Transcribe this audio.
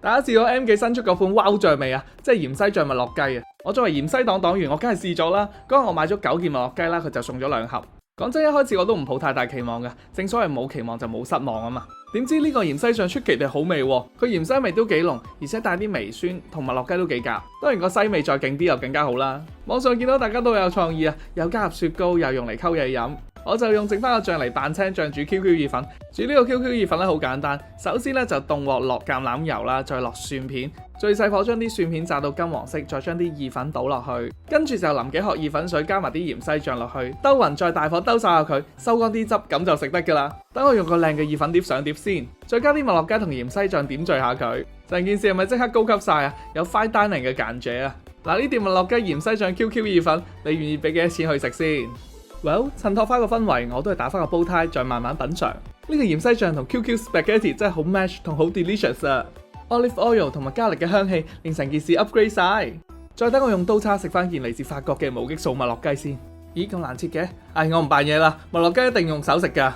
大家試過 M 記新出嗰款 Wow 醬未啊？即係芫茜醬麥樂雞啊！我作為芫茜黨黨員，我梗係試咗啦。嗰日我買咗9件麥樂雞啦，佢就送咗2盒。講真，一開始我都唔抱太大期望嘅，正所謂冇期望就冇失望啊嘛。點知呢個芫茜醬出奇地好味喎，佢芫茜味都幾濃，而且帶啲微酸，同麥樂雞都幾夾。當然個西味再勁啲又更加好啦。網上見到大家都有創意啊，又加入雪糕，又用嚟溝嘢飲。我就用剩翻個醬嚟扮青醬煮 QQ 意粉。煮呢個 QQ 意粉咧好簡單，首先咧就凍鑊落橄欖油啦，再落蒜片，最細火將啲蒜片炸到金黃色，再將啲意粉倒落去，跟住就淋幾殼意粉水，加埋啲芫茜醬落去，兜勻再大火兜晒下佢，收乾啲汁，咁就食得噶啦。等我用個靚嘅意粉碟上碟先，再加啲麥樂雞同芫茜醬點綴下佢，成件事係咪即刻高級晒啊？有 fine dining 嘅間者啊！嗱，呢碟麥樂雞芫茜醬 QQ 意粉，你願意俾幾多錢去食先？Well， 襯托翻個氛圍，我都係打翻個煲呔，再慢慢品嚐。呢個芫茜醬同 QQ Spaghetti 真係好 match 同好 delicious 啊 ！Olive oil 同埋加力嘅香氣，令成件事 upgrade 晒。再等我用刀叉食翻件嚟自法國嘅無激素麥樂雞先。咦，咁難切嘅？我唔扮嘢啦，麥樂雞一定用手食㗎。